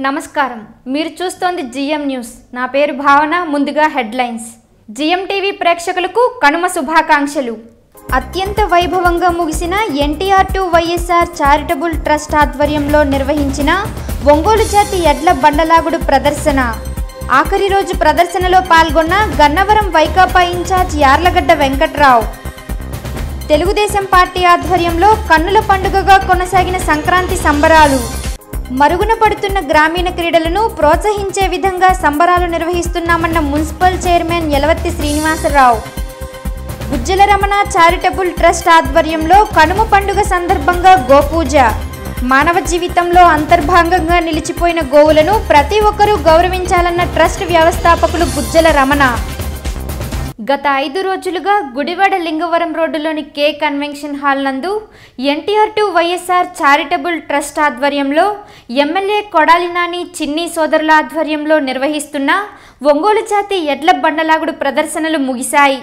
నమస్కారం మీరు చూస్తోంది జిఎం న్యూస్ నా పేరు భావన ముందుగా హెడ్లైన్స్ జిఎం టీవీ ప్రేక్షకులకు కనుమ శుభాకాంక్షలు అత్యంత వైభవంగా ముగిసిన ఎన్టీఆర్2 వైఎస్ఆర్ చారిటబుల్ ట్రస్ట్ ఆధ్వర్యంలో నిర్వహించిన ఒంగోలు జాతి ఎడ్ల బండలాగుడు ప్రదర్శన ఆఖరి రోజు ప్రదర్శనలో పాల్గొన్న గన్నవరం వైకాపా ఇన్ఛార్జ్ యార్లగడ్డ వెంకట్రావు తెలుగుదేశం పార్టీ ఆధ్వర్యంలో కన్నుల పండుగగా కొనసాగిన సంక్రాంతి సంబరాలు మరుగున పడుతున్న గ్రామీణ క్రీడలను ప్రోత్సహించే విధంగా సంబరాలు నిర్వహిస్తున్నామన్న municipal chairman Yalavarthi Srinivasarao Gujjala Ramana charitable trust ఆధ్వర్యంలో కనుమ పండుగ సందర్భంగా గోపూజ మానవ జీవితంలో అంతర్భాగంగా నిలిచిపోయిన గోవులను ప్రతి ఒక్కరూ గౌరవించాలన్న ట్రస్ట్ వ్యవస్థాపకులు గుజ్జల రమణ గత 5 రోజులుగా గుడివాడ లింగవరం రోడ్డులోని కే కన్వెన్షన్ హాల్ నందు ఎన్టీఆర్2 వైఎస్ఆర్ చారిటబుల్ ట్రస్ట్ ఆధ్వర్యంలో ఎమ్మెల్యే కొడాలి నాని చిన్ని సోదరుల ఆధ్వర్యంలో నిర్వహిస్తున్న ఒంగోలు జాతి ఎడ్ల బండలాగుడు ప్రదర్శనలు ముగిశాయి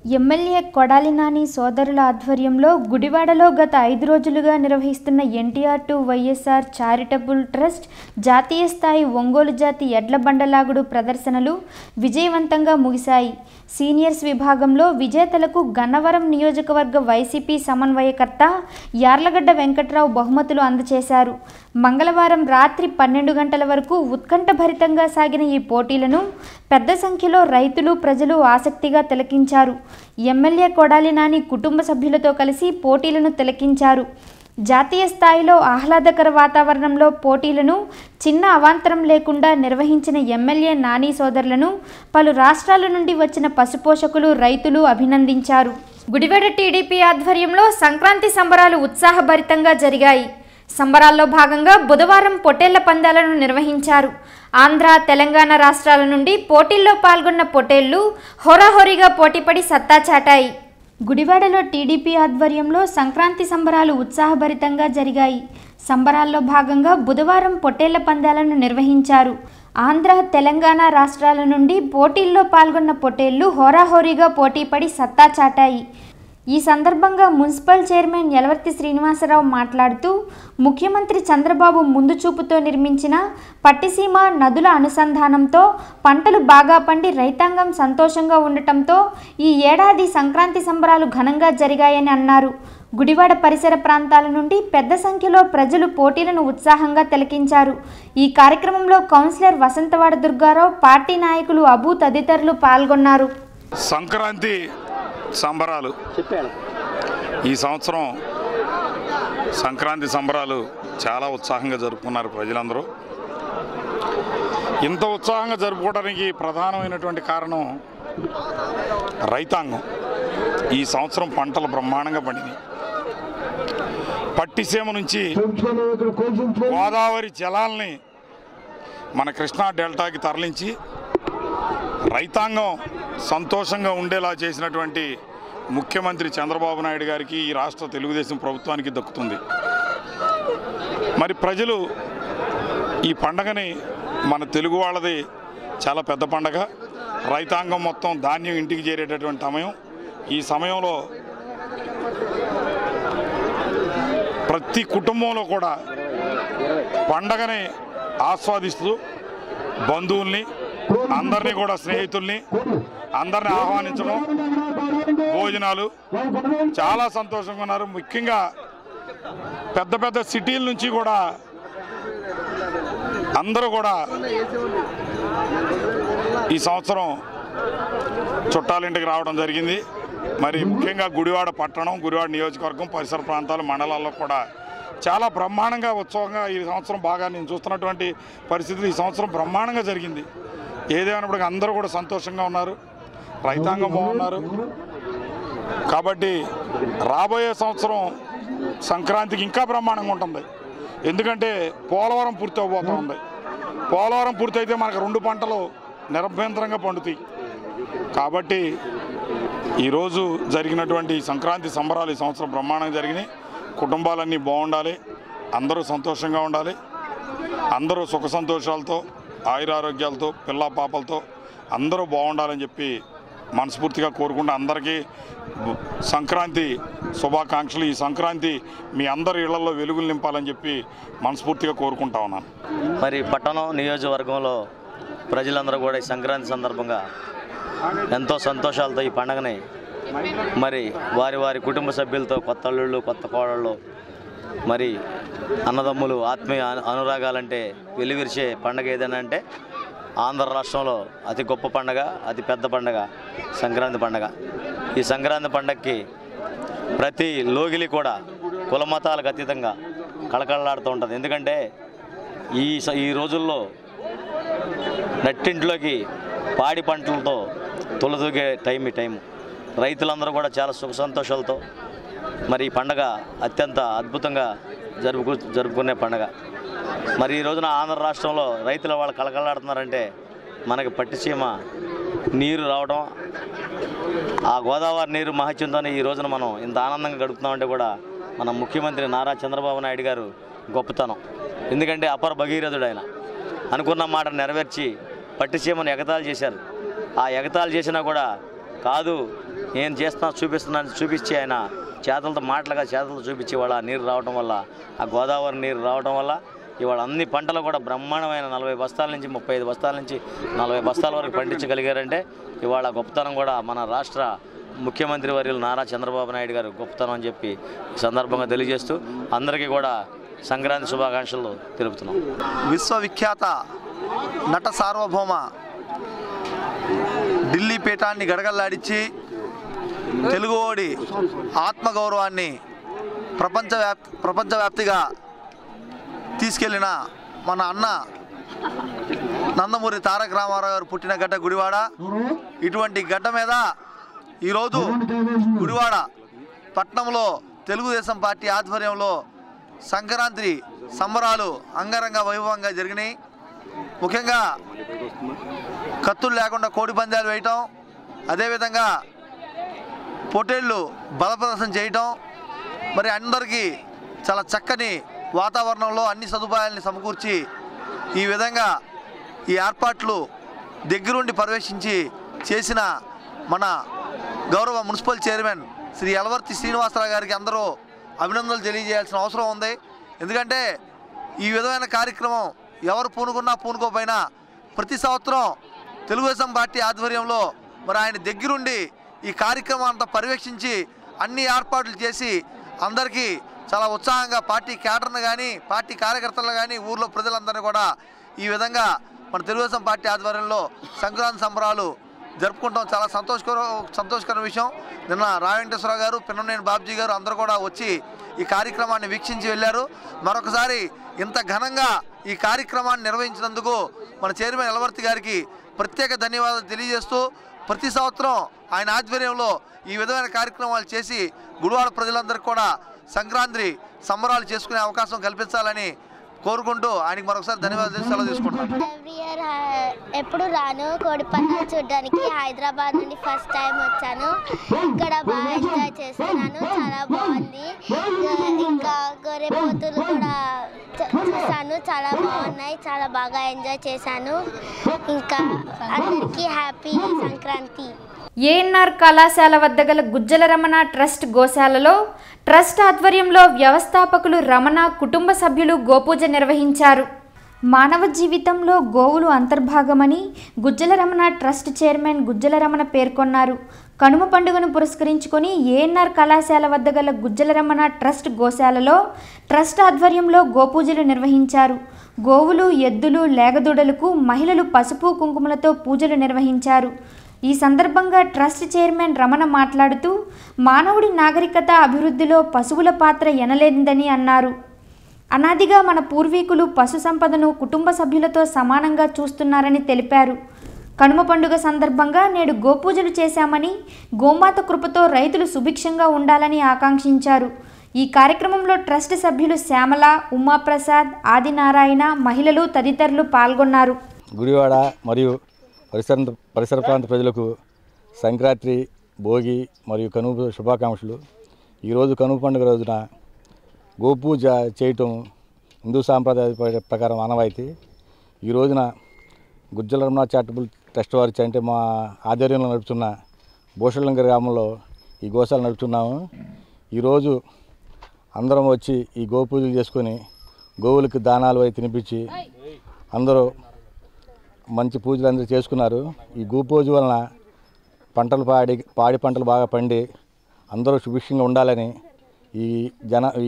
ఎమ్మెల్యే కొడాలి నాని సోదరుల ఆధ్వర్యంలో గుడివాడలో గత 5 రోజులుగా నిర్వహిస్తున్న ఎన్టీఆర్2 వైఎస్ఆర్ చారిటబుల్ ట్రస్ట్ జాతీయ స్థాయి ఒంగోలు జాతి ఎడ్ల బండలాగుడు ప్రదర్శనలు విజయవంతంగా ముగిశాయి సీనియర్స్ విభాగంలో విజేతలకు గన్నవరం నియోజకవర్గ వైసీపీ సమన్వయకర్త యార్లగడ్డ వెంకట్రావు బహుమతులు అందజేశారు మంగళవారం రాత్రి 12 గంటల వరకు ఉత్కంఠభరితంగా సాగిన ఈ పోటీలను పెద్ద సంఖ్యలో రైతులు ప్రజలు ఆసక్తిగా తిలకించారు ఎమ్మెల్యే కొడాలి నాని కుటుంబ సభ్యులతో కలిసి పోటీలను తిలకించారు జాతీయ స్థాయిలో ఆహ్లాదకర వాతావరణంలో పోటీలను చిన్న అవాంతరం లేకుండా నిర్వహించిన ఎమ్మెల్యే నాని సోదరులను పలు రాష్ట్రాల నుండి వచ్చిన పశుపోషకులు రైతులు అభినందించారు గుడివాడ టీడీపీ ఆధ్వర్యంలో సంక్రాంతి సంబరాలు ఉత్సాహభరితంగా జరిగాయి సంబరాల్లో భాగంగా బుధవారం పొట్టేళ్ల పందాలను నిర్వహించారు ఆంధ్ర తెలంగాణ రాష్ట్రాల నుండి పోటీల్లో పాల్గొన్న పొట్టేళ్లు హోరాహోరీగా పోటీపడి సత్తా చాటాయి గుడివాడలో టీడీపీ ఆధ్వర్యంలో సంక్రాంతి సంబరాలు ఉత్సాహభరితంగా జరిగాయి సంబరాల్లో భాగంగా బుధవారం పొట్టేళ్ల పందాలను నిర్వహించారు ఆంధ్ర తెలంగాణ రాష్ట్రాల నుండి పోటీల్లో పాల్గొన్న పొట్టేళ్లు హోరాహోరీగా పోటీపడి సత్తా చాటాయి ఈ సందర్భంగా మున్సిపల్ చైర్మన్ యలవర్తి శ్రీనివాసరావు మాట్లాడుతూ ముఖ్యమంత్రి చంద్రబాబు ముందు చూపుతో నిర్మించిన పట్టిసీమ నదుల అనుసంధానంతో పంటలు బాగా పండి రైతాంగం సంతోషంగా ఉండటంతో ఈ ఏడాది సంక్రాంతి సంబరాలు ఘనంగా జరిగాయని అన్నారు గుడివాడ పరిసర ప్రాంతాల నుండి పెద్ద సంఖ్యలో ప్రజలు పోటీలను ఉత్సాహంగా తిలకించారు ఈ కార్యక్రమంలో కౌన్సిలర్ వసంతవాడ దుర్గారావు పార్టీ నాయకులు అబూ తదితరులు పాల్గొన్నారు సంక్రాంతి సంబరాలు ఈ సంవత్సరం సంక్రాంతి సంబరాలు చాలా ఉత్సాహంగా జరుపుకున్నారు ప్రజలందరూ ఇంత ఉత్సాహంగా జరుపుకోవడానికి ప్రధానమైనటువంటి కారణం రైతాంగం ఈ సంవత్సరం పంటలు బ్రహ్మాండంగా పండినాయి పట్టిసీమ నుంచి గోదావరి జలాల్ని మన కృష్ణా డెల్టాకి తరలించి రైతాంగం సంతోషంగా ఉండేలా చేసినటువంటి ముఖ్యమంత్రి చంద్రబాబు నాయుడు గారికి ఈ రాష్ట్ర తెలుగుదేశం ప్రభుత్వానికి దక్కుతుంది మరి ప్రజలు ఈ పండగని మన తెలుగు వాళ్ళది చాలా పెద్ద పండగ రైతాంగం మొత్తం ధాన్యం ఇంటికి చేరేటటువంటి సమయం ఈ సమయంలో ప్రతి కుటుంబంలో కూడా పండగని ఆస్వాదిస్తూ బంధువుల్ని అందరినీ కూడా స్నేహితుల్ని అందరిని ఆహ్వానించడం భోజనాలు చాలా సంతోషంగా ఉన్నారు ముఖ్యంగా పెద్ద పెద్ద సిటీల నుంచి కూడా అందరూ కూడా ఈ సంవత్సరం చుట్టాలింటికి రావడం జరిగింది మరి ముఖ్యంగా గుడివాడ పట్టణం గుడివాడ నియోజకవర్గం పరిసర ప్రాంతాలు మండలాల్లో కూడా చాలా బ్రహ్మాండంగా ఉత్సవంగా ఈ సంవత్సరం బాగా నేను చూస్తున్నటువంటి పరిస్థితులు ఈ సంవత్సరం బ్రహ్మాండంగా జరిగింది ఏదేమైనప్పటికీ అందరూ కూడా సంతోషంగా ఉన్నారు రైతాంగం బాగున్నారు కాబట్టి రాబోయే సంవత్సరం సంక్రాంతికి ఇంకా బ్రహ్మాండంగా ఉంటుంది ఎందుకంటే పోలవరం పూర్తి అవబోతుంది పోలవరం పూర్తయితే మనకు 2 పంటలు నిరభ్యంతరంగా పండుతాయి కాబట్టి ఈరోజు జరిగినటువంటి సంక్రాంతి సంబరాలు ఈ సంవత్సరం బ్రహ్మాండంగా జరిగినాయి కుటుంబాలన్నీ బాగుండాలి అందరూ సంతోషంగా ఉండాలి అందరూ సుఖ సంతోషాలతో ఆయురారోగ్యాలతో పిల్ల పాపలతో అందరూ బాగుండాలని చెప్పి మనస్ఫూర్తిగా కోరుకుంటూ అందరికీ సంక్రాంతి శుభాకాంక్షలు. ఈ సంక్రాంతి మీ అందరి ఇళ్లలో వెలుగులు నింపాలని చెప్పి మనస్ఫూర్తిగా కోరుకుంటా ఉన్నాను. మరి పట్టణం నియోజకవర్గంలో ప్రజలందరూ కూడా ఈ సంక్రాంతి సందర్భంగా ఎంతో సంతోషాలతో ఈ పండుగని మరి వారి వారి కుటుంబ సభ్యులతో, కొత్త అల్లుళ్ళు, కొత్త కోడళ్ళు, మరి అన్నదమ్ములు, ఆత్మీయ అనురాగాలంటే వెలువిరిచే పండుగ ఏదైనా అంటే ఆంధ్ర రాష్ట్రంలో అతి గొప్ప పండుగ, అతి పెద్ద పండుగ సంక్రాంతి పండుగ. ఈ సంక్రాంతి పండుగకి ప్రతి లోగిలి కూడా కుల మతాలకు అతీతంగా కళకళలాడుతూ ఉంటుంది. ఎందుకంటే ఈ రోజుల్లో నట్టింట్లోకి పాడి పంటలతో తొలదూగే టైం రైతులందరూ కూడా చాలా సుఖ సంతోషాలతో మరి ఈ పండగ అత్యంత అద్భుతంగా జరుపుకునే పండగ. మరి ఈ రోజున ఆంధ్ర రాష్ట్రంలో రైతులు వాళ్ళు కళకళలాడుతున్నారంటే మనకి పట్టిసీమ నీరు రావడం, ఆ గోదావరి నీరు మహత్యంతోనే ఈ రోజున మనం ఇంత ఆనందంగా గడుపుతున్నామంటే కూడా మన ముఖ్యమంత్రి నారా చంద్రబాబు నాయుడు గారు గొప్పతనం. ఎందుకంటే అపర భగీరథుడు ఆయన. అనుకున్న మాట నెరవేర్చి పట్టిసీమను ఎగతాళి చేశారు. ఆ ఎగతాళి చేసినా కూడా కాదు, నేను చూపిస్తున్నాను చూపించి ఆయన చేతలతో చూపించి వాళ్ళ నీరు రావడం వల్ల, ఆ గోదావరి నీరు రావడం వల్ల ఇవాళ అన్ని పంటలు కూడా బ్రహ్మాండమైన 40 బస్తాల నుంచి 35 బస్తాల నుంచి 40 బస్తాల వరకు పండించగలిగారంటే ఇవాళ గొప్పతనం కూడా మన రాష్ట్ర ముఖ్యమంత్రి వర్యులు నారా చంద్రబాబు నాయుడు గారు గొప్పతనం అని చెప్పి ఈ సందర్భంగా తెలియజేస్తూ అందరికీ కూడా సంక్రాంతి శుభాకాంక్షలు తెలుపుతున్నాం. విశ్వవిఖ్యాత నట సార్వభౌమ ఢిల్లీ పీఠాన్ని గడగల్లాడించి తెలుగువాడి ఆత్మగౌరవాన్ని ప్రపంచవ్యాప్తిగా తీసుకెళ్లిన మన అన్న నందమూరి తారక రామారావు గారు పుట్టిన గడ్డ గుడివాడ. ఇటువంటి గడ్డ మీద ఈరోజు గుడివాడ పట్టణంలో తెలుగుదేశం పార్టీ ఆధ్వర్యంలో సంక్రాంతి సంబరాలు అంగరంగ వైభవంగా జరిగినాయి. ముఖ్యంగా కత్తులు లేకుండా కోడి పందాలు వేయటం, అదేవిధంగా పొట్టేళ్ళు బలప్రదర్శన చేయటం, మరి అందరికీ చాలా చక్కని వాతావరణంలో అన్ని సదుపాయాలని సమకూర్చి ఈ విధంగా ఈ ఏర్పాట్లు దగ్గరుండి పర్యవేక్షించి చేసిన మన గౌరవ మున్సిపల్ చైర్మన్ శ్రీ యలవర్తి శ్రీనివాసరావు గారికి అందరూ అభినందనలు తెలియజేయాల్సిన అవసరం ఉంది. ఎందుకంటే ఈ విధమైన కార్యక్రమం ఎవరు పూనుకున్నా పూనుకోపోయినా ప్రతి సంవత్సరం తెలుగుదేశం పార్టీ ఆధ్వర్యంలో మరి ఆయన దగ్గరుండి ఈ కార్యక్రమం అంతా పర్యవేక్షించి అన్ని ఏర్పాట్లు చేసి అందరికీ చాలా ఉత్సాహంగా పార్టీ క్యాడర్ను కానీ పార్టీ కార్యకర్తలను కానీ ఊర్లో ప్రజలందరినీ కూడా ఈ విధంగా మన తెలుగుదేశం పార్టీ ఆధ్వర్యంలో సంక్రాంతి సంబరాలు జరుపుకుంటాం. చాలా సంతోషకర విషయం. నిన్న రావెంకటేశ్వరరావు గారు, పిన్ననేని బాబ్జీ గారు అందరూ కూడా వచ్చి ఈ కార్యక్రమాన్ని వీక్షించి వెళ్ళారు. మరొకసారి ఇంత ఘనంగా ఈ కార్యక్రమాన్ని నిర్వహించినందుకు మన చైర్మన్ యలవర్తి గారికి ప్రత్యేక ధన్యవాదాలు తెలియజేస్తూ ప్రతి సంవత్సరం ఆయన ఆధ్వర్యంలో ఈ విధమైన కార్యక్రమాలు చేసి గుడివాడ ప్రజలందరికీ కూడా సంక్రాంతి సంబరాలు చేసుకునే అవకాశం కల్పించాలని కోరుకుంటూ ఆయనకి మరొకసారి ధన్యవాదాలు సెలవు తీసుకుంటున్నాను. ఎవ్రీ ఇయర్ ఎప్పుడు రాను కోడి పందాలు చూడడానికి. హైదరాబాద్ నుండి ఫస్ట్ టైం వచ్చాను. ఇక్కడ బాగా ఎంజాయ్ చేస్తున్నాను, చాలా బాగుంది. ఇంకా గొర్రెపోతులు కూడా చూసాను, చాలా బాగున్నాయి, చాలా బాగా ఎంజాయ్ చేశాను. ఇంకా అందరికీ హ్యాపీ సంక్రాంతి. ఏఎన్ఆర్ కళాశాల వద్ద గల గుజ్జల రమణ ట్రస్ట్ గోశాలలో ట్రస్ట్ ఆధ్వర్యంలో వ్యవస్థాపకులు రమణ కుటుంబ సభ్యులు గోపూజ నిర్వహించారు. మానవ జీవితంలో గోవులు అంతర్భాగమని గుజ్జల రమణ ట్రస్ట్ చైర్మన్ గుజ్జల రమణ పేర్కొన్నారు. కనుమ పండుగను పురస్కరించుకొని ఏఎన్ఆర్ కళాశాల వద్ద గల గుజ్జల రమణ ట్రస్ట్ గోశాలలో ట్రస్ట్ ఆధ్వర్యంలో గోపూజలు నిర్వహించారు. గోవులు, ఎద్దులు, లేగదూడలకు మహిళలు పసుపు కుంకుమలతో పూజలు నిర్వహించారు. ఈ సందర్భంగా ట్రస్ట్ చైర్మన్ రమణ మాట్లాడుతూ మానవుడి నాగరికత అభివృద్ధిలో పశువుల పాత్ర ఎనలేనిదని అన్నారు. అనాదిగా మన పూర్వీకులు పశు సంపదను కుటుంబ సభ్యులతో సమానంగా చూస్తున్నారని తెలిపారు. కనుమ పండుగ సందర్భంగా నేడు గోపూజలు చేశామని, గోమాత కృపతో రైతులు సుభిక్షంగా ఉండాలని ఆకాంక్షించారు. ఈ కార్యక్రమంలో ట్రస్ట్ సభ్యులు శ్యామల, ఉమాప్రసాద్, ఆదినారాయణ, మహిళలు తదితరులు పాల్గొన్నారు. గుడివాడ మరియు పరిసర ప్రాంత ప్రజలకు సంక్రాంతి, భోగి మరియు కనుమ శుభాకాంక్షలు. ఈరోజు కనుమ పండుగ రోజున గోపూజ చేయటం హిందూ సాంప్రదాయ ప్రకారం ఆనవాయితీ. ఈ రోజున గుజ్జల రమణ చారిటబుల్ ట్రస్ట్ వారి అంటే మా ఆధ్వర్యంలో నడుపుతున్న భూషలంగ గ్రామంలో ఈ గోశాల నడుపుతున్నాము. ఈరోజు అందరం వచ్చి ఈ గోపూజలు చేసుకొని గోవులకి దానాలు అవి తినిపించి అందరూ మంచి పూజలు అందరూ చేసుకున్నారు. ఈ గోపూజ వలన పాడి పంటలు బాగా పండి అందరూ సుభిక్షంగా ఉండాలని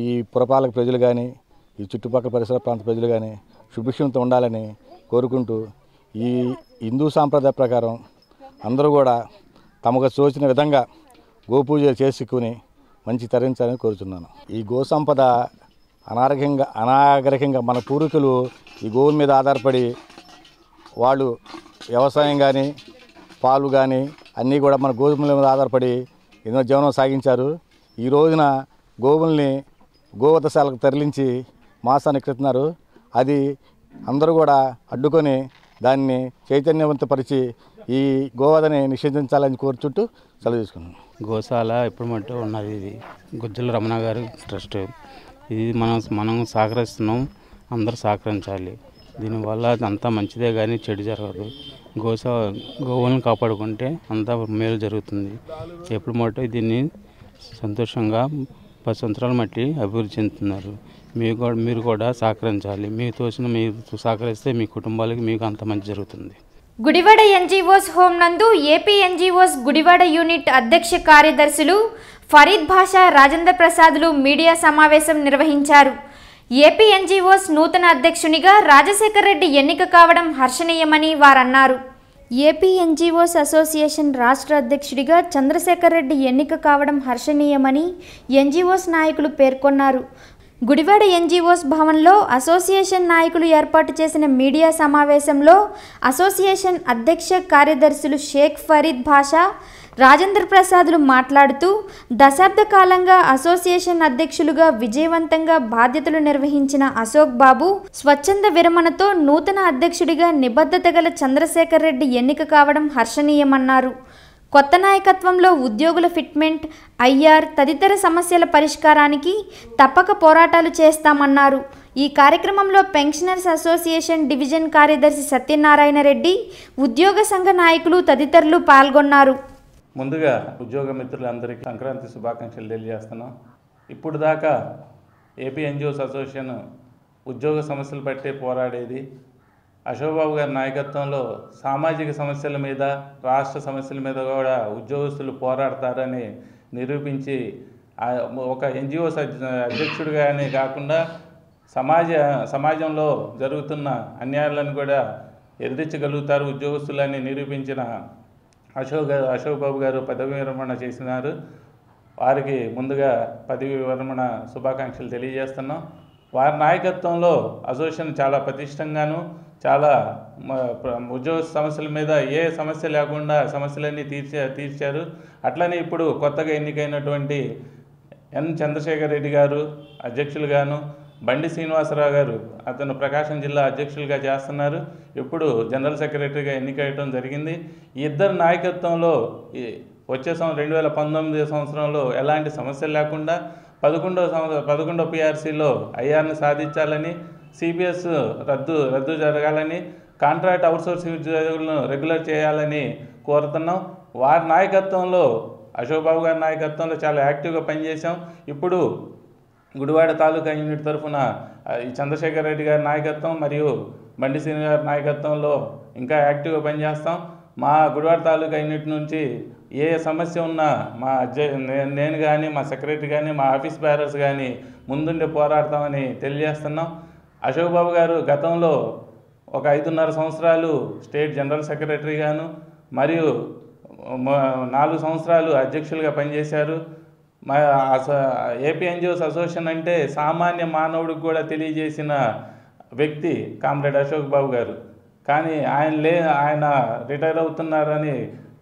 ఈ పురపాలక ప్రజలు కానీ ఈ చుట్టుపక్కల పరిసర ప్రాంత ప్రజలు కానీ సుభిక్షంతో ఉండాలని కోరుకుంటూ ఈ హిందూ సాంప్రదాయ ప్రకారం అందరూ కూడా తమకు తోచిన విధంగా గోపూజలు చేసుకుని మంచి తరించాలని కోరుతున్నాను. ఈ గోసంపద అనాగరికంగా మన పూర్వీకులు ఈ గోవుల మీద ఆధారపడి వాళ్ళు వ్యవసాయం కానీ పాలు కానీ అన్నీ కూడా మన గోధుమల మీద ఆధారపడి ఎన్నో జీవనం సాగించారు. ఈ రోజున గోవుల్ని గోవధశాలకు తరలించి మాంసాన్ని ఎక్కిస్తున్నారు. అది అందరూ కూడా అడ్డుకొని దాన్ని చైతన్యవంతపరిచి ఈ గోవధని నిషేధించాలని కోరుచుంటూ సెలవు తీసుకున్నాను. గోశాల ఇప్పుడు మట్టు ఉన్నది. ఇది గుజ్జల రమణ గారి ట్రస్ట్. ఇది మనం సహకరిస్తున్నాం, అందరూ సహకరించాలి. దీనివల్ల అంతా మంచిదే కానీ చెడు జరగదు. గోవులను కాపాడుకుంటే అంతా మేలు జరుగుతుంది. ఎప్పుడు మట్టు దీన్ని సంతోషంగా 10 సంవత్సరాల మట్టి అభివృద్ధి చెందుతున్నారు. మీరు కూడా సహకరించాలి. మీకు తోచిన మీరు సహకరిస్తే మీ కుటుంబాలకి మీకు అంత మంచి జరుగుతుంది. గుడివాడ ఎన్జీఓస్ హోం నందు ఏపీ ఎన్జీఓస్ గుడివాడ యూనిట్ అధ్యక్ష కార్యదర్శులు ఫరీద్ భాషా, రాజేంద్ర ప్రసాద్లు మీడియా సమావేశం నిర్వహించారు. ఏపీ ఎన్జీఓస్ నూతన అధ్యక్షునిగా రాజశేఖర్ రెడ్డి ఎన్నిక కావడం హర్షణీయమని వారన్నారు. ఏపీ ఎన్జీఓస్ అసోసియేషన్ రాష్ట్ర అధ్యక్షుడిగా చంద్రశేఖర్ రెడ్డి ఎన్నిక కావడం హర్షణీయమని ఎన్జీఓస్ నాయకులు పేర్కొన్నారు. గుడివాడ ఎన్జీఓస్ భవన్లో అసోసియేషన్ నాయకులు ఏర్పాటు చేసిన మీడియా సమావేశంలో అసోసియేషన్ అధ్యక్ష కార్యదర్శులు షేక్ ఫరీద్ భాషా, రాజేంద్ర ప్రసాద్లు మాట్లాడుతూ దశాబ్ద కాలంగా అసోసియేషన్ అధ్యక్షులుగా విజయవంతంగా బాధ్యతలు నిర్వహించిన అశోక్ బాబు స్వచ్ఛంద విరమణతో నూతన అధ్యక్షుడిగా నిబద్ధత గల చంద్రశేఖర్ రెడ్డి ఎన్నిక కావడం హర్షణీయమన్నారు. కొత్త నాయకత్వంలో ఉద్యోగుల ఫిట్మెంట్, ఐఆర్ తదితర సమస్యల పరిష్కారానికి తప్పక పోరాటాలు చేస్తామన్నారు. ఈ కార్యక్రమంలో పెన్షనర్స్ అసోసియేషన్ డివిజన్ కార్యదర్శి సత్యనారాయణ రెడ్డి, ఉద్యోగ సంఘ నాయకులు తదితరులు పాల్గొన్నారు. ముందుగా ఉద్యోగ మిత్రులందరికీ సంక్రాంతి శుభాకాంక్షలు తెలియజేస్తున్నాం. ఇప్పుడు దాకా ఏపీ ఎన్జిఓస్ అసోసియేషన్ ఉద్యోగ సమస్యలు పట్టే పోరాడేది. అశోక్ బాబు గారి నాయకత్వంలో సామాజిక సమస్యల మీద, రాష్ట్ర సమస్యల మీద కూడా ఉద్యోగస్తులు పోరాడతారని నిరూపించి ఒక ఎన్జిఓస్ అధ్యక్షుడిగానే కాకుండా సమాజంలో జరుగుతున్న అన్యాయాలను కూడా ఎదిరించగలుగుతారు ఉద్యోగస్తులని నిరూపించిన అశోక్ బాబు గారు పదవి విరమణ చేసినారు. వారికి ముందుగా పదవి విరమణ శుభాకాంక్షలు తెలియజేస్తున్నాం. వారి నాయకత్వంలో అసోసియేషన్ చాలా పటిష్టంగాను, చాలా ఉద్యోగ సమస్యల మీద ఏ సమస్య లేకుండా సమస్యలన్నీ తీర్చారు. అట్లనే ఇప్పుడు కొత్తగా ఎన్నికైనటువంటి ఎన్ చంద్రశేఖర్ రెడ్డి గారు అధ్యక్షులుగాను, బండి శ్రీనివాసరావు గారు అతను ప్రకాశం జిల్లా అధ్యక్షులుగా చేస్తున్నారు. ఇప్పుడు జనరల్ సెక్రటరీగా ఎన్నికయ్యడం జరిగింది. ఈ ఇద్దరు నాయకత్వంలో వచ్చే 2019 సంవత్సరంలో ఎలాంటి సమస్యలు లేకుండా 11వ పిఆర్సీలో ఐఆర్ని సాధించాలని, సిపిఎస్ రద్దు జరగాలని, కాంట్రాక్ట్ అవుట్సోర్సింగ్ ఉద్యోగులను రెగ్యులర్ చేయాలని కోరుతున్నాం. వారి నాయకత్వంలో, అశోక్ బాబు గారి నాయకత్వంలో చాలా యాక్టివ్గా పనిచేసాం. ఇప్పుడు గుడివాడ తాలూకా యూనిట్ తరఫున ఈ చంద్రశేఖర్ రెడ్డి గారి నాయకత్వం మరియు బండి శ్రీని గారి నాయకత్వంలో ఇంకా యాక్టివ్గా పనిచేస్తాం. మా గుడివాడ తాలూకా యూనిట్ నుంచి ఏ సమస్య ఉన్నా నేను కానీ, మా సెక్రటరీ కానీ, మా ఆఫీస్ బ్యారర్స్ కానీ ముందుండి పోరాడతామని తెలియజేస్తున్నాం. అశోక్ బాబు గారు గతంలో ఒక 5.5 సంవత్సరాలు స్టేట్ జనరల్ సెక్రటరీగాను మరియు 4 సంవత్సరాలు అధ్యక్షులుగా పనిచేశారు. మా ఏపీ ఎన్జిఓస్ అసోసియేషన్ అంటే సామాన్య మానవుడికి కూడా తెలియజేసిన వ్యక్తి కామ్రేడ్ అశోక్ బాబు గారు. కానీ ఆయన రిటైర్ అవుతున్నారని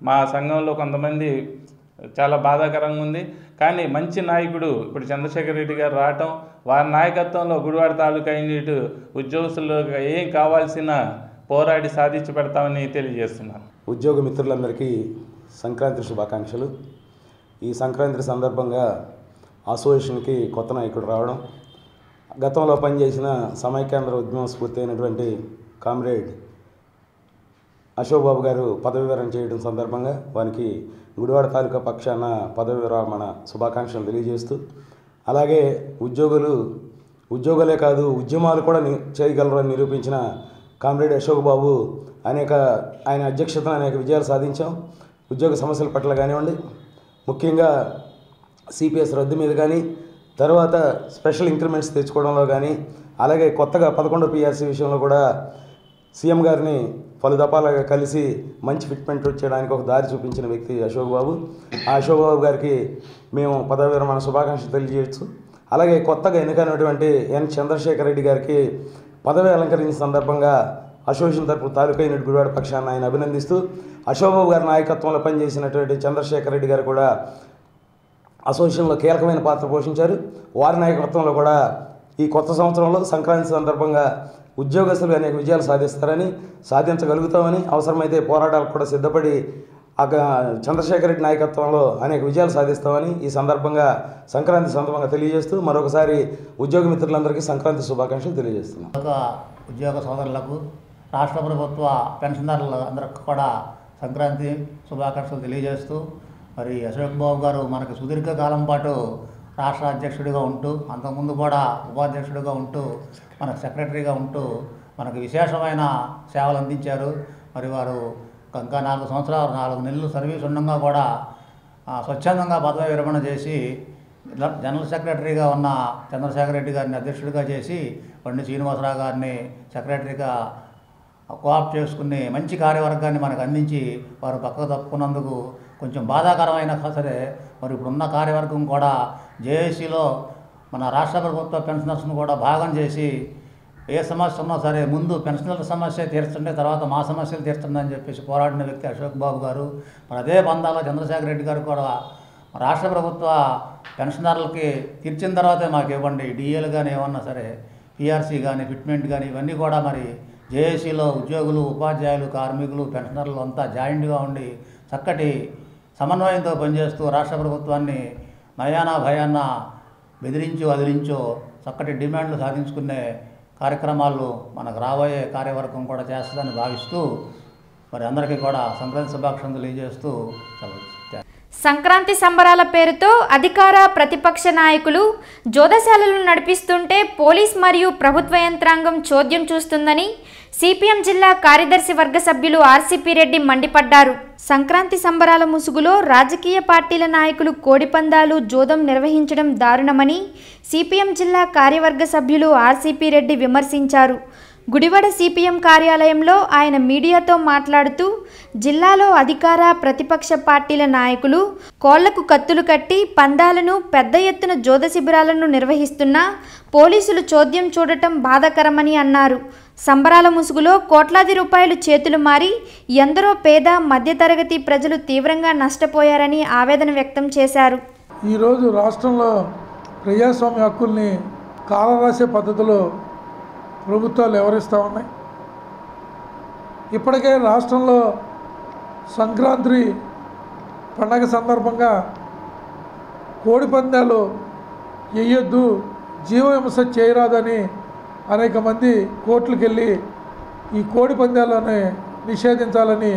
మా సంఘంలో కొంతమంది చాలా బాధాకరంగా ఉంది. కానీ మంచి నాయకుడు ఇప్పుడు చంద్రశేఖర్ రెడ్డి గారు రావటం, వారి నాయకత్వంలో గుడివాడ తాలూకా యూనిట్ ఉద్యోగస్తులు ఏం కావాల్సిన పోరాడి సాధించి పెడతామని తెలియజేస్తున్నాను. ఉద్యోగ మిత్రులందరికీ సంక్రాంతి శుభాకాంక్షలు. ఈ సంక్రాంతి సందర్భంగా అసోసియేషన్కి కొత్త నాయకుడు రావడం, గతంలో పనిచేసిన సమైక్యాంధ్ర ఉద్యమం స్ఫూర్తి అయినటువంటి కామ్రేడ్ అశోక్ బాబు గారు పదవి విరమణ చేయడం సందర్భంగా వారికి గుడివాడ తాలూకా పక్షాన పదవి విరమణ శుభాకాంక్షలు తెలియజేస్తూ, అలాగే ఉద్యోగాలే కాదు ఉద్యమాలు కూడా చేయగలరని నిరూపించిన కామ్రేడ్ అశోక్ బాబు ఆయన అధ్యక్షతన అనేక విజయాలు సాధించాం. ఉద్యోగ సమస్యల పట్ల కానివ్వండి, ముఖ్యంగా సిపిఎస్ రద్దు మీద కానీ, తర్వాత స్పెషల్ ఇంక్రిమెంట్స్ తెచ్చుకోవడంలో కానీ, అలాగే కొత్తగా 11 పిఆర్సీ విషయంలో కూడా సీఎం గారిని పలు దఫాలుగా కలిసి మంచి ఫిట్మెంట్ వచ్చేయడానికి ఒక దారి చూపించిన వ్యక్తి అశోక్ బాబు. ఆ అశోక్ బాబు గారికి మేము పదవి విరమణ శుభాకాంక్షలు తెలియజేయచ్చు. అలాగే కొత్తగా ఎన్నికైనటువంటి ఎన్ చంద్రశేఖర్ రెడ్డి గారికి పదవి అలంకరించిన సందర్భంగా అసోసియేషన్ తరపు తాలూకా యూనిట్ గుడివాడ పక్షాన్ని ఆయన అభినందిస్తూ, అశోక్ బాబు గారి నాయకత్వంలో పనిచేసినటువంటి చంద్రశేఖర్ రెడ్డి గారు కూడా అసోసియేషన్లో కీలకమైన పాత్ర పోషించారు. వారి నాయకత్వంలో కూడా ఈ కొత్త సంవత్సరంలో సంక్రాంతి సందర్భంగా ఉద్యోగస్తులు అనేక విజయాలు సాధించగలుగుతామని, అవసరమైతే పోరాటాలకు కూడా సిద్ధపడి చంద్రశేఖర్ రెడ్డి నాయకత్వంలో అనేక విజయాలు సాధిస్తామని ఈ సందర్భంగా సంక్రాంతి సందర్భంగా తెలియజేస్తూ మరొకసారి ఉద్యోగ మిత్రులందరికీ సంక్రాంతి శుభాకాంక్షలు తెలియజేస్తున్నాం. ఉద్యోగ సోదరులకు, రాష్ట్ర ప్రభుత్వ పెన్షనర్లు అందరికీ కూడా సంక్రాంతి శుభాకాంక్షలు తెలియజేస్తూ, మరి అశోక్ బాబు గారు మనకు సుదీర్ఘకాలం పాటు రాష్ట్ర అధ్యక్షుడిగా ఉంటూ, అంతకుముందు కూడా ఉపాధ్యక్షుడిగా ఉంటూ, మనకు సెక్రటరీగా ఉంటూ మనకు విశేషమైన సేవలు అందించారు. మరి వారు ఇంకా 4 సంవత్సరాలు 4 నెలలు సర్వీస్ ఉండగా కూడా స్వచ్ఛందంగా పదవి విరమణ చేసి జనరల్ సెక్రటరీగా ఉన్న చంద్రశేఖర్ రెడ్డి గారిని అధ్యక్షుడిగా చేసి బండి శ్రీనివాసరావు గారిని సెక్రటరీగా కోఆప్ట్ చేసుకుని మంచి కార్యవర్గాన్ని మనకు అందించి వారు పక్కకు తప్పుకున్నందుకు కొంచెం బాధాకరమైన సరే మరి ఇప్పుడున్న కార్యవర్గం కూడా జేఏసీలో మన రాష్ట్ర ప్రభుత్వ పెన్షనర్స్ను కూడా భాగం చేసి ఏ సమస్య ఉన్నా సరే ముందు పెన్షనర్ల సమస్య తీర్చండి, తర్వాత మా సమస్యలు తీర్చండి అని చెప్పేసి పోరాడిన వ్యక్తి అశోక్ బాబు గారు. మరి అదే బంధాలో చంద్రశేఖర్ రెడ్డి గారు కూడా రాష్ట్ర ప్రభుత్వ పెన్షనర్లకి తీర్చిన తర్వాతే మాకు ఇవ్వండి, డిఏలు కానీ ఏమన్నా సరే, పిఆర్సీ కానీ ఫిట్మెంట్ కానీ ఇవన్నీ కూడా మరి జేఏసీలో ఉద్యోగులు, ఉపాధ్యాయులు, కార్మికులు, పెన్షనర్లు అంతా జాయింట్గా ఉండి చక్కటి సమన్వయంతో పనిచేస్తూ రాష్ట్ర ప్రభుత్వాన్ని నయానా భయాన్న బెదిరించో వదిలించో చక్కటి డిమాండ్లు సాధించుకునే కార్యక్రమాలు మనకు రాబోయే కార్యవర్గం కూడా చేస్తుందని భావిస్తూ మరి అందరికీ కూడా సంక్రాంతి శుభాకాంక్షలు తెలియజేస్తూ సంక్రాంతి సంబరాల పేరుతో అధికార ప్రతిపక్ష నాయకులు జోదశాలలు నడిపిస్తుంటే పోలీస్ మరియు ప్రభుత్వ యంత్రాంగం చోద్యం చూస్తుందని సిపిఎం జిల్లా కార్యదర్శి వర్గ సభ్యులు ఆర్సీపీ రెడ్డి మండిపడ్డారు. సంక్రాంతి సంబరాల ముసుగులో రాజకీయ పార్టీల నాయకులు కోడిపందాలు, జోదం నిర్వహించడం దారుణమని సిపిఎం జిల్లా కార్యవర్గ సభ్యులు ఆర్సీపీ రెడ్డి విమర్శించారు. గుడివాడ సిపిఎం కార్యాలయంలో ఆయన మీడియాతో మాట్లాడుతూ జిల్లాలో అధికార ప్రతిపక్ష పార్టీల నాయకులు కోళ్లకు కత్తులు కట్టి పందాలను, పెద్ద ఎత్తున జోద శిబిరాలను నిర్వహిస్తున్నా పోలీసులు చోద్యం చూడటం బాధాకరమని అన్నారు. సంబరాల ముసుగులో కోట్లాది రూపాయలు చేతులు మారి ఎందరో పేద మధ్యతరగతి ప్రజలు తీవ్రంగా నష్టపోయారని ఆవేదన వ్యక్తం చేశారు. ఈరోజు రాష్ట్రంలో ప్రజాస్వామ్య హక్కుల్ని కాలరాసే పద్ధతిలో ప్రభుత్వాలు వ్యవహరిస్తూ ఉన్నాయి. ఇప్పటికే రాష్ట్రంలో సంక్రాంతి పండగ సందర్భంగా కోడి పందాలు వేయొద్దు, జీవహింస చేయరాదని అనేక మంది కోర్టులకు వెళ్ళి ఈ కోడి పందాలను నిషేధించాలని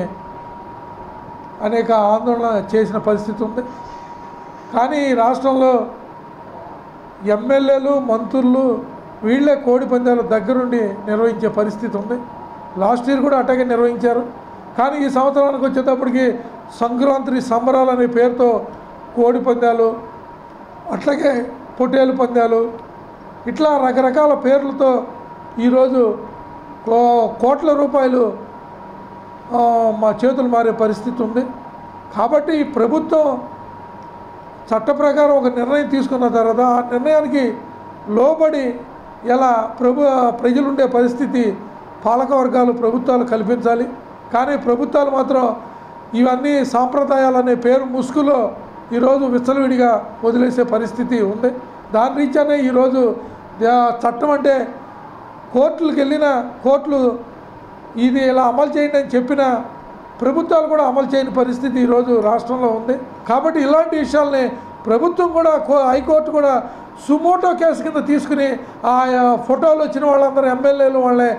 అనేక ఆందోళన చేసిన పరిస్థితి ఉంది. కానీ రాష్ట్రంలో ఎమ్మెల్యేలు, మంత్రులు వీళ్ళే కోడి పందాల దగ్గరుండి నిర్వహించే పరిస్థితి ఉంది. లాస్ట్ ఇయర్ కూడా అట్లాగే నిర్వహించారు. కానీ ఈ సంవత్సరానికి వచ్చేటప్పటికి సంక్రాంతి సంబరాలు అనే పేరుతో కోడి పందాలు, అట్లాగే పొట్టేలు పందాలు, ఇట్లా రకరకాల పేర్లతో ఈరోజు కోట్ల రూపాయలు మా చేతులు మారే పరిస్థితి ఉంది. కాబట్టి ఈ ప్రభుత్వం చట్ట ప్రకారం ఒక నిర్ణయం తీసుకున్న తర్వాత ఆ నిర్ణయానికి లోబడి ఎలా ప్రజలుండే పరిస్థితి పాలక వర్గాలు, ప్రభుత్వాలు కల్పించాలి. కానీ ప్రభుత్వాలు మాత్రం ఇవన్నీ సాంప్రదాయాలనే పేరు ముసుగులో ఈరోజు విచ్చలవిడిగా వదిలేసే పరిస్థితి ఉంది. దాని రీత్యానే ఈరోజు చట్టం అంటే కోర్టులకు వెళ్ళిన కోర్టులు ఇది ఇలా అమలు చేయండి అని చెప్పిన ప్రభుత్వాలు కూడా అమలు చేయని పరిస్థితి ఈరోజు రాష్ట్రంలో ఉంది. కాబట్టి ఇలాంటి విషయాల్ని ప్రభుత్వం కూడా, హైకోర్టు కూడా సుమోటో కేసు కింద తీసుకుని ఆ ఫోటోలు వచ్చిన వాళ్ళందరూ ఎమ్మెల్యేలు వాళ్ళే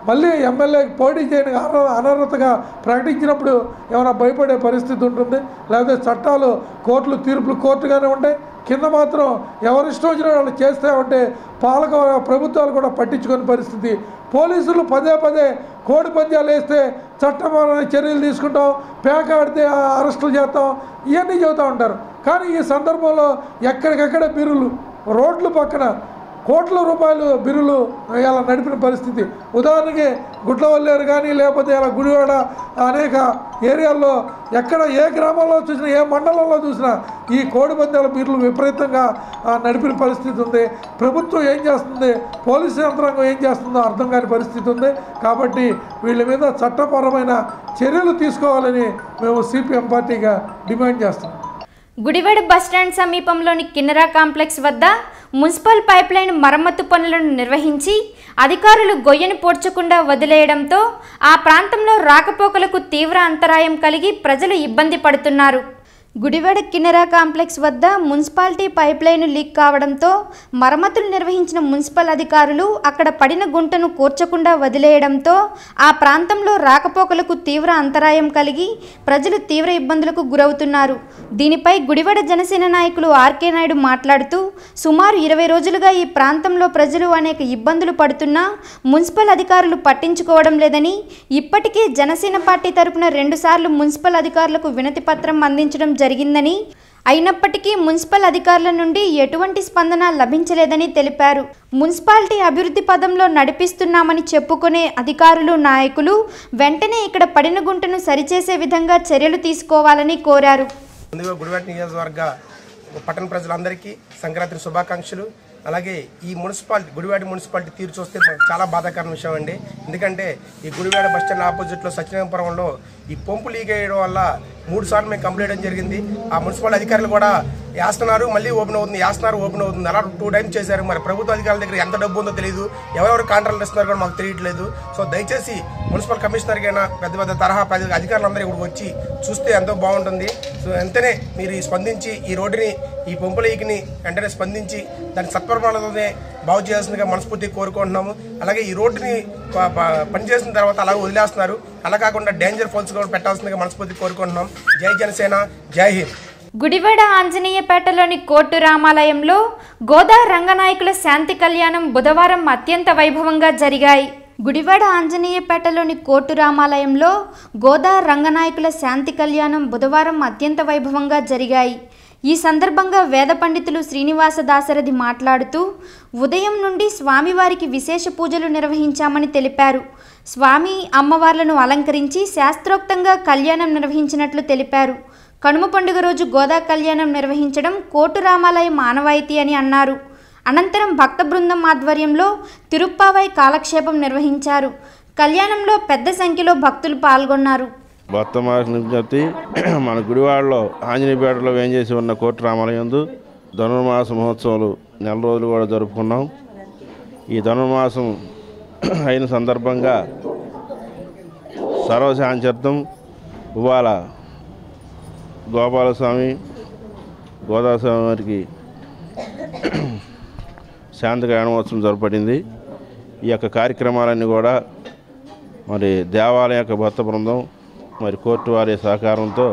మళ్ళీ ఎమ్మెల్యే పోటీ చేయని అనర్హతగా ప్రకటించినప్పుడు ఏమైనా భయపడే పరిస్థితి ఉంటుంది. లేకపోతే చట్టాలు కోర్టులు తీర్పులు కోర్టుగానే ఉంటాయి, కింద మాత్రం ఎవరిష్టం వచ్చిన వాళ్ళు చేస్తే ఉంటే పాలక ప్రభుత్వాలు కూడా పట్టించుకునే పరిస్థితి. పోలీసులు పదే పదే కోడి పందాలు వేస్తే చట్టపరమైన చర్యలు తీసుకుంటాం, పేకాడితే అరెస్టులు చేస్తాం, ఇవన్నీ చెబుతూ ఉంటారు. కానీ ఈ సందర్భంలో ఎక్కడికెక్కడ బిరులు, రోడ్ల పక్కన కోట్ల రూపాయలు బిరులు ఇలా నడిపిన పరిస్థితి. ఉదాహరణకి గుట్లవల్లేరు కానీ లేకపోతే ఇలా గుడివాడ అనేక ఏరియాల్లో ఎక్కడ ఏ గ్రామంలో చూసినా ఏ మండలంలో చూసినా ఈ కోడి పందాల బిరులు విపరీతంగా నడిపిన పరిస్థితి ఉంది. ప్రభుత్వం ఏం చేస్తుంది, పోలీసు యంత్రాంగం ఏం చేస్తుందో అర్థం కాని పరిస్థితి ఉంది. కాబట్టి వీళ్ళ మీద చట్టపరమైన చర్యలు తీసుకోవాలని మేము సిపిఎం పార్టీగా డిమాండ్ చేస్తున్నాం. గుడివాడ బస్టాండ్ సమీపంలోని కిన్నెరా కాంప్లెక్స్ వద్ద మున్సిపల్ పైప్లైన్ మరమ్మతు పనులను నిర్వహించి అధికారులు గొయ్యను పూడ్చకుండా వదిలేయడంతో ఆ ప్రాంతంలో రాకపోకలకు తీవ్ర అంతరాయం కలిగి ప్రజలు ఇబ్బంది పడుతున్నారు. గుడివాడ కిన్నెరా కాంప్లెక్స్ వద్ద మున్సిపాలిటీ పైప్లైన్ లీక్ కావడంతో మరమ్మతులు నిర్వహించిన మున్సిపల్ అధికారులు అక్కడ పడిన గుంటను కూర్చకుండా వదిలేయడంతో ఆ ప్రాంతంలో రాకపోకలకు తీవ్ర అంతరాయం కలిగి ప్రజలు తీవ్ర ఇబ్బందులకు గురవుతున్నారు. దీనిపై గుడివాడ జనసేన నాయకులు ఆర్కే నాయుడు మాట్లాడుతూ సుమారు 20 రోజులుగా ఈ ప్రాంతంలో ప్రజలు అనేక ఇబ్బందులు పడుతున్నా మున్సిపల్ అధికారులు పట్టించుకోవడం లేదని, ఇప్పటికే జనసేన పార్టీ తరపున 2 సార్లు మున్సిపల్ అధికారులకు వినతి పత్రం అందించడం జరిగిందని, అయినప్పటికీ మున్సిపల్ అధికారుల నుండి ఎటువంటి స్పందన లభించలేదని తెలిపారు. మున్సిపాలిటీ అభివృద్ధి పదంలో నడిపిస్తున్నామని చెప్పుకునే అధికారులు, నాయకులు వెంటనే ఇక్కడ పడిన గుంటను సరిచేసే విధంగా చర్యలు తీసుకోవాలని కోరారు. గుడివాడ నియోజకవర్గ పట్టణ ప్రజలందరికీ సంక్రాంతి శుభాకాంక్షలు. అలాగే ఈ గుడివాడ మున్సిపాలిటీ తీరు చూస్తే మనకు చాలా బాధాకరమైన విషయం అండి. ఎందుకంటే ఈ గుడివాడ బస్టాండ్ ఆపోజిట్లో సత్యనారాయణపురంలో ఈ పంపు లీక్ అయ్యడం వల్ల 3 సార్లు మేము కంప్లైంట్ చేయడం జరిగింది. ఆ మున్సిపల్ అధికారులు కూడా వేస్తున్నారు, మళ్ళీ ఓపెన్ అవుతుంది, వేస్తున్నారు, ఓపెన్ అవుతుంది, అలా 2 టైమ్స్ చేశారు. మరి ప్రభుత్వ అధికారుల దగ్గర ఎంత డబ్బు ఉందో తెలియదు, ఎవరెవరు కాంట్రాక్ట్లు ఇస్తున్నారు కూడా మాకు తెలియట్లేదు. సో దయచేసి మున్సిపల్ కమిషనర్కైనా పెద్ద తరహా అధికారులందరూ ఇక్కడ వచ్చి చూస్తే ఎంతో బాగుంటుంది. సో వెంటనే మీరు స్పందించి ఈ రోడ్డుని, ఈ పంపు లీక్ని వెంటనే స్పందించి దాని సత్వరమాలతోనే బాగు చేయాల్సిందిగా మనస్ఫూర్తిగా కోరుకుంటున్నాము. అలాగే ఈ రోడ్డుని పనిచేసిన తర్వాత అలా వదిలేస్తున్నారు, అలా కాకుండా డేంజర్ ఫాల్స్ కూడా పెట్టాల్సిందిగా మనస్ఫూర్తిగా కోరుకుంటున్నాం. జై జనసేన, జై హింద్. గుడివాడ ఆంజనేయపేటలోని కోర్టు రామాలయంలో గోదా రంగనాయకుల శాంతి కళ్యాణం బుధవారం అత్యంత వైభవంగా జరిగాయి. గుడివాడ ఆంజనేయపేటలోని కోర్టు రామాలయంలో గోదా రంగనాయకుల శాంతి కళ్యాణం బుధవారం అత్యంత వైభవంగా జరిగాయి. ఈ సందర్భంగా వేద పండితులు శ్రీనివాస దాశరథి మాట్లాడుతూ ఉదయం నుండి స్వామివారికి విశేష పూజలు నిర్వహించామని తెలిపారు. స్వామి అమ్మవార్లను అలంకరించి శాస్త్రోక్తంగా కళ్యాణం నిర్వహించినట్లు తెలిపారు. కనుమ పండుగ రోజు గోదా కళ్యాణం నిర్వహించడం కోర్టు రామాలయం ఆనవాయితీ అని అన్నారు. అనంతరం భక్త బృందం ఆధ్వర్యంలో తిరుప్పావై కాలక్షేపం నిర్వహించారు. కళ్యాణంలో పెద్ద సంఖ్యలో భక్తులు పాల్గొన్నారు. భక్తమాస విజ్ఞప్తి, మన గుడివాడలో ఆంజనేయపేటలో వేంచేసి ఉన్న కోర్టు రామాలయందు ధనుర్మాస మహోత్సవాలు 4 రోజులు కూడా జరుపుకున్నాం. ఈ ధనుర్మాసం అయిన సందర్భంగా సర్వశాంత్యర్థం ఇవాళ గోపాలస్వామి, గోదాస్వామి వారికి శాంతి కళ్యాణోత్సవం జరపడింది. ఈ యొక్క కార్యక్రమాలన్నీ కూడా మరి దేవాలయం యొక్క భక్త బృందం మరి కోర్టు వారి సహకారంతో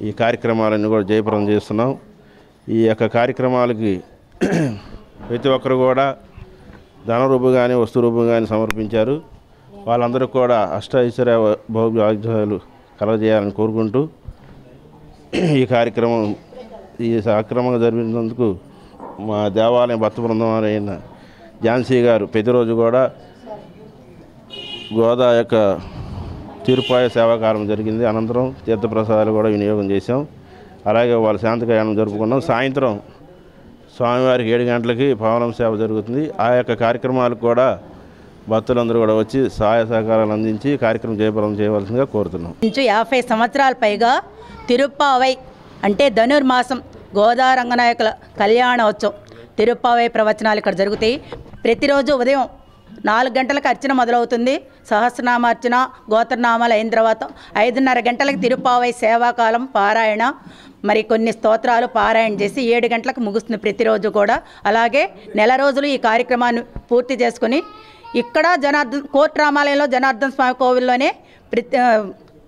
ఈ కార్యక్రమాలన్నీ కూడా జయప్రదం చేస్తున్నాం. ఈ యొక్క కార్యక్రమాలకి ప్రతి ఒక్కరు కూడా ధనరూపం కానీ వస్తు రూపం కానీ సమర్పించారు. వాళ్ళందరూ కూడా అష్టైశ్వర్య భోగ్యాలు కలగజేయాలని కోరుకుంటూ ఈ సక్రమంగా జరిపినందుకు మా దేవాలయం భక్త బృందం అయిన ఝాన్సీ గారు ప్రతిరోజు కూడా గోదా యొక్క తిరుపాయ సేవాకాలం జరిగింది. అనంతరం తీర్థప్రసాదాలు కూడా వినియోగం చేశాం. అలాగే వాళ్ళ శాంతి కళ్యాణం జరుపుకున్నాం. సాయంత్రం స్వామివారికి 7 గంటలకి పవనం సేవ జరుగుతుంది. ఆ యొక్క కార్యక్రమాలకు కూడా భక్తులందరూ కూడా వచ్చి సహాయ సహకారాలు అందించి కార్యక్రమం జయప్రదం చేయవలసిందిగా కోరుతున్నాం. 50 సంవత్సరాల పైగా తిరుప్పావై అంటే ధనుర్మాసం గోదా రంగనాయకుల కళ్యాణోత్సవం తిరుప్పావై ప్రవచనాలు ఇక్కడ జరుగుతాయి. ప్రతిరోజు ఉదయం 4 గంటలకు అర్చన మొదలవుతుంది. సహస్రనామార్చన గోత్రనామాలు అయిన తర్వాత 5:30 గంటలకు తిరుప్పావై సేవాకాలం పారాయణ, మరి కొన్ని స్తోత్రాలు పారాయణ చేసి 7 గంటలకు ముగుస్తుంది ప్రతిరోజు కూడా. అలాగే నెల రోజులు ఈ కార్యక్రమాన్ని పూర్తి చేసుకుని ఇక్కడ కోర్టు రామాలయంలో జనార్దన స్వామి కోవిల్లోనే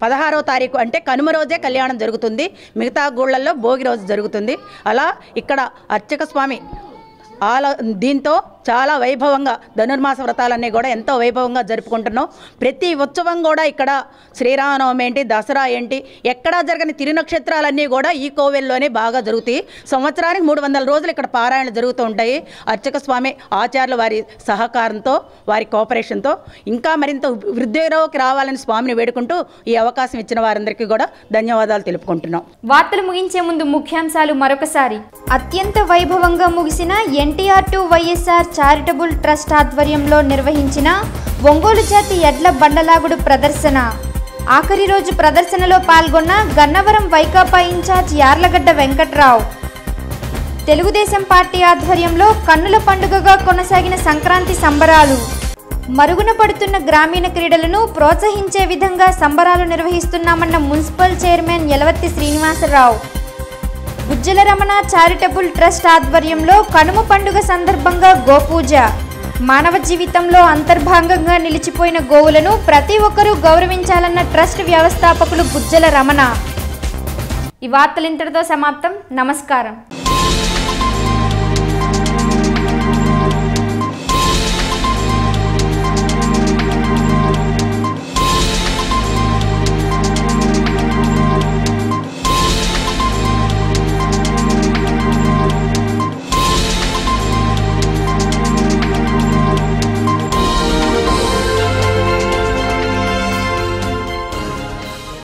16వ తారీఖు అంటే కనుమ రోజే కళ్యాణం జరుగుతుంది. మిగతా గుళ్ళల్లో భోగి రోజు జరుగుతుంది. అలా ఇక్కడ అర్చక స్వామి దీంతో చాలా వైభవంగా ధనుర్మాస వ్రతాలన్నీ కూడా ఎంతో వైభవంగా జరుపుకుంటున్నాం. ప్రతి ఉత్సవం కూడా ఇక్కడ శ్రీరామనవమి ఏంటి, దసరా ఏంటి, ఎక్కడా జరగని తిరునక్షత్రాలన్నీ కూడా ఈ కోవెల్లోనే బాగా జరుగుతాయి. సంవత్సరానికి 300 రోజులు ఇక్కడ పారాయణలు జరుగుతూ ఉంటాయి. అర్చక స్వామి ఆచార్యుల వారి సహకారంతో, వారి కోఆపరేషన్తో ఇంకా మరింత వృద్ధిలోకి రావాలని స్వామిని వేడుకుంటూ ఈ అవకాశం ఇచ్చిన వారందరికీ కూడా ధన్యవాదాలు తెలుపుకుంటున్నాం. వార్తలు ముగించే ముందు ముఖ్యాంశాలు మరొకసారి. అత్యంత వైభవంగా ముగిసిన NTR2 వైఎస్ఆర్ చారిటబుల్ ట్రస్ట్ ఆధ్వర్యంలో నిర్వహించిన ఒంగోలు జాతి ఎడ్ల బండలాగుడు ప్రదర్శన. ఆఖరి రోజు ప్రదర్శనలో పాల్గొన్న గన్నవరం వైకాపా ఇన్ఛార్జ్ యార్లగడ్డ వెంకట్రావు. తెలుగుదేశం పార్టీ ఆధ్వర్యంలో కన్నుల పండుగగా కొనసాగిన సంక్రాంతి సంబరాలు. మరుగున పడుతున్న గ్రామీణ క్రీడలను ప్రోత్సహించే విధంగా సంబరాలు నిర్వహిస్తున్నామన్న municipal chairman Yalavarthi Srinivasarao. Gujjala Ramana charitable trust ఆధ్వర్యంలో కనుమ పండుగ సందర్భంగా గోపూజ. మానవ జీవితంలో అంతర్భాగంగా నిలిచిపోయిన గోవులను ప్రతి ఒక్కరూ గౌరవించాలన్న ట్రస్ట్ వ్యవస్థాపకులు గుజ్జల రమణ. ఈ వార్తలు ఇంతటితో సమాప్తం. నమస్కారం.